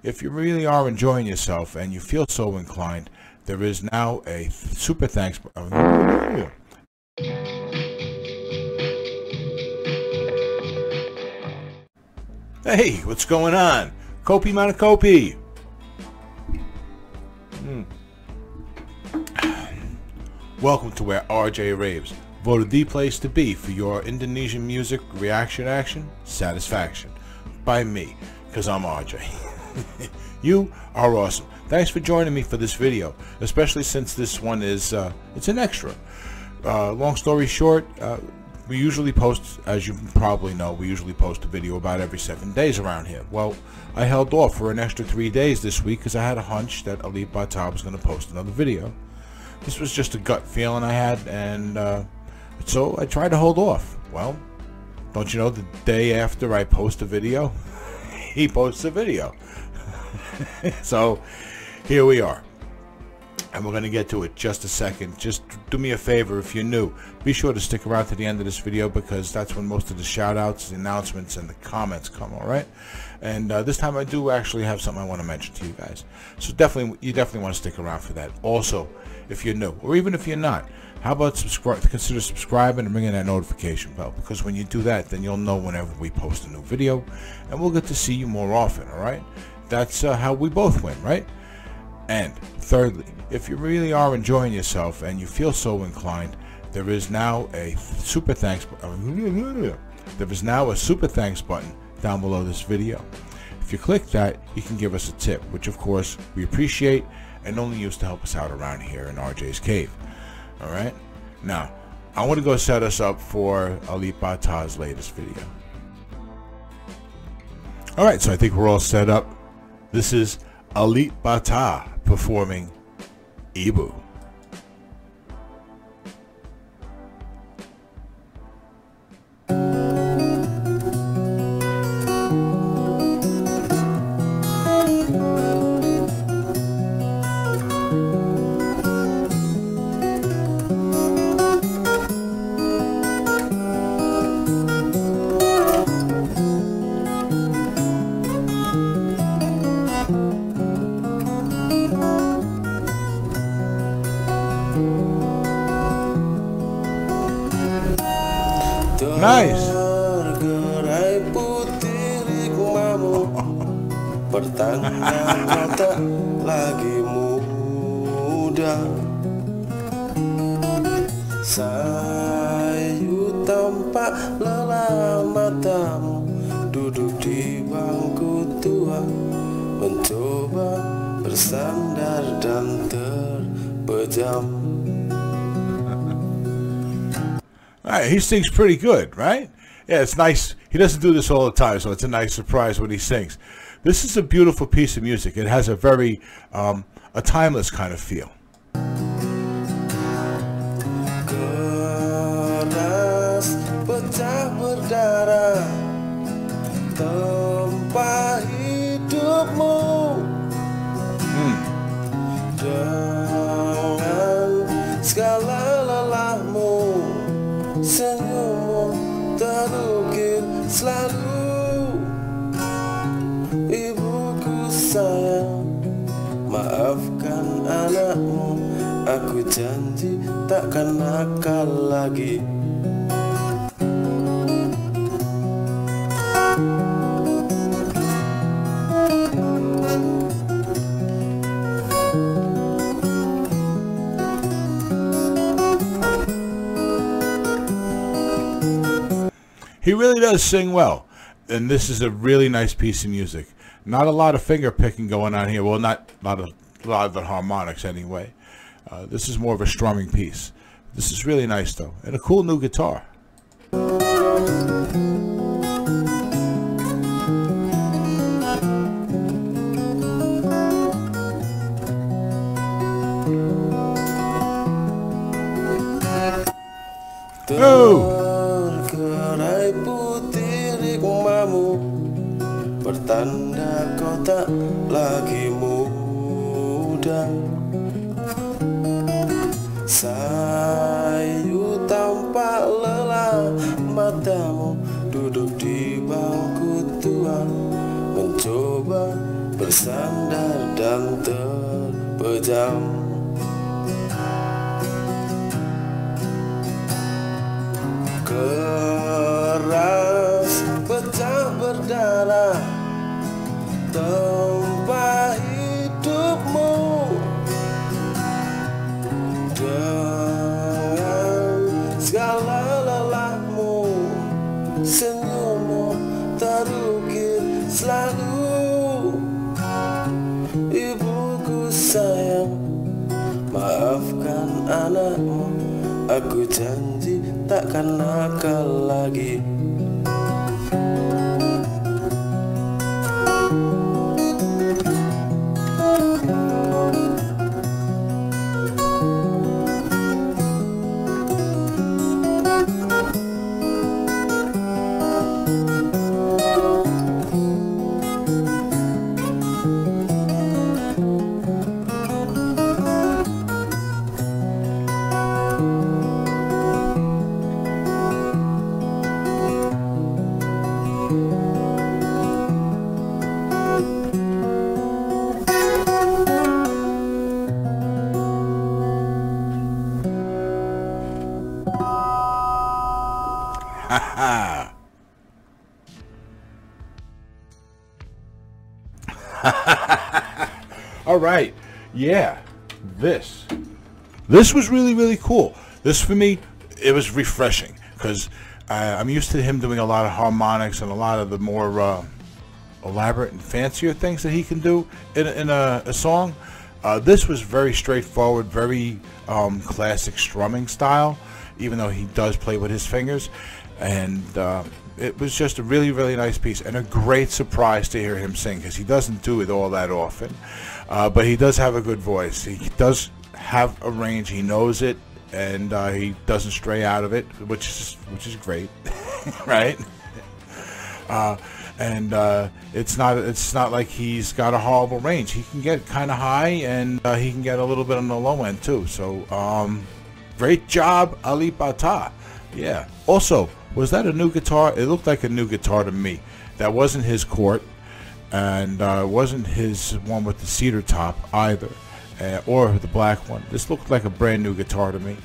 if you really are enjoying yourself and you feel so inclined, there is now a super thanks. Hey, what's going on? Kopi Manakopi. Welcome to where RJ Raves, voted the place to be for your Indonesian music reaction action satisfaction. By me, because I'm RJ. You are awesome. Thanks for joining me for this video, especially since this one is, it's an extra. Long story short, we usually post, as you probably know, we usually post a video about every 7 days around here. Well, I held off for an extra 3 days this week because I had a hunch that Alipbata was going to post another video. This was just a gut feeling I had, and so I tried to hold off. Well, don't you know, the day after I post a video, he posts a video. So here we are, and we're going to get to it just a second. Just do me a favor, if you're new, be sure to stick around to the end of this video, because that's when most of the shout outs, the announcements, and the comments come. Alright, and this time I do actually have something I want to mention to you guys, so you definitely want to stick around for that. Also, if you're new, or even if you're not, how about consider subscribing and ringing that notification bell, because when you do that, then you'll know whenever we post a new video, and we'll get to see you more often. Alright, that's how we both win, right? And thirdly, if you really are enjoying yourself and you feel so inclined, there is now a super thanks button down below this video. If you click that, you can give us a tip, which of course we appreciate and only use to help us out around here in RJ's cave. Alright, now I want to go set us up for Alipbata's latest video. Alright, so I think we're all set up. This is Alipbata performing Ibu. Nice. Bergerai putih rikmamu, bertanda kau tak lagi muda. Sayu tampak lelah matamu, duduk di bangku tua, mencoba bersandar dan terpejam. Alright, he sings pretty good, right? Yeah, it's nice. He doesn't do this all the time, so it's a nice surprise when he sings. This is a beautiful piece of music. It has a very, a timeless kind of feel. Keras pecah berdarah, tempat hidupmu. Dengan segala lelahmu, senyummu terukir selalu. Ibuku sayang, maafkan anakmu, aku janji takkan nakal lagi. He really does sing well, and this is a really nice piece of music. Not a lot of finger picking going on here. Well, not a lot of the harmonics anyway. This is more of a strumming piece. This is really nice though, and a cool new guitar. Bergerai putih rikmamu, bertanda kau tak lagi muda. Sayu tampak lelah matamu, duduk di bangku tua, mencoba bersandar dan terpejam. Keras pecah berdarah tempat hidupmu dengan segala lelahmu, senyummu terukir selalu. Ibuku sayang, maafkan anakmu, aku janji takkan nakal lagi. All right, yeah, this was really cool. This, for me, it was refreshing because I'm used to him doing a lot of harmonics and a lot of the more elaborate and fancier things that he can do in a song. This was very straightforward, very classic strumming style, even though he does play with his fingers. And it was just a really nice piece and a great surprise to hear him sing, because he doesn't do it all that often. But he does have a good voice. He does have a range. He knows it, and he doesn't stray out of it, which is great, right? It's not like he's got a horrible range. He can get kind of high, and he can get a little bit on the low end too. So great job, Alipbata. Yeah. Also, was that a new guitar? It looked like a new guitar to me. That wasn't his Court, and it wasn't his one with the cedar top either, or the black one. This looked like a brand new guitar to me,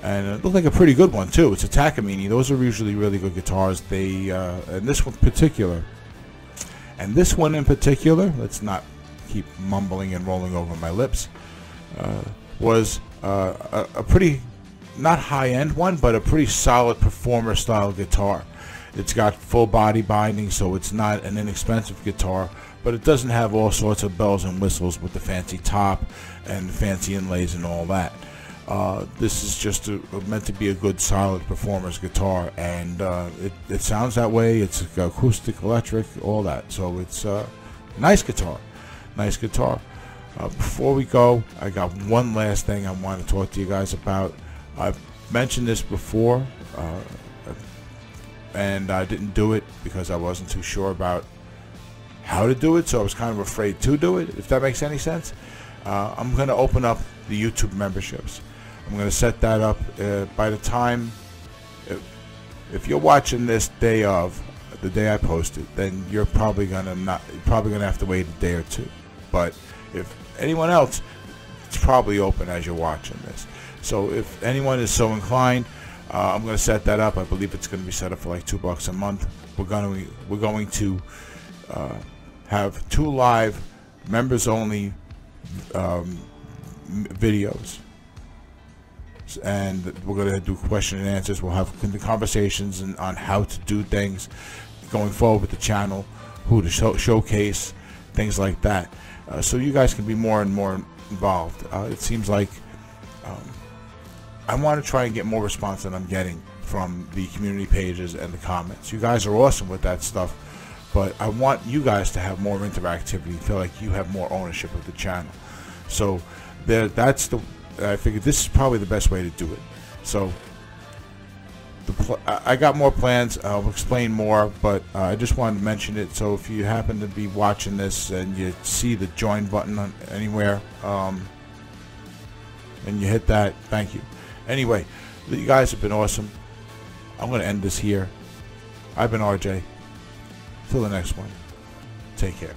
and it looked like a pretty good one too. It's a Takamine. Those are usually really good guitars. And this one in particular, let's not keep mumbling and rolling over my lips, was a pretty, not high-end one, but a pretty solid performer-style guitar. It's got full body binding, so it's not an inexpensive guitar, but it doesn't have all sorts of bells and whistles with the fancy top and fancy inlays and all that. This is just meant to be a good, solid performer's guitar, and it sounds that way. It's acoustic, electric, all that. So it's a nice guitar. Nice guitar. Before we go, I got one last thing I want to talk to you guys about. I've mentioned this before, and I didn't do it because I wasn't too sure about how to do it, so I was kind of afraid to do it, if that makes any sense. I'm going to open up the YouTube memberships. I'm going to set that up by the time, if you're watching this day of, the day I post it, then you're probably going to have to wait a day or two. But if anyone else, it's probably open as you're watching this. So if anyone is so inclined, I'm going to set that up. I believe it's going to be set up for like $2 a month. We're going to have 2 live members only videos, and we're going to do question and answers. We'll have conversations on how to do things going forward with the channel, who to showcase, things like that, so you guys can be more and more involved. It seems like I want to try and get more response than I'm getting from the community pages and the comments. You guys are awesome with that stuff, but I want you guys to have more interactivity, feel like you have more ownership of the channel. So I figured this is probably the best way to do it. So I got more plans. I'll explain more, but I just wanted to mention it. So if you happen to be watching this and you see the join button anywhere, and you hit that, thank you. Anyway, you guys have been awesome. I'm going to end this here. I've been RJ. Till the next one. Take care.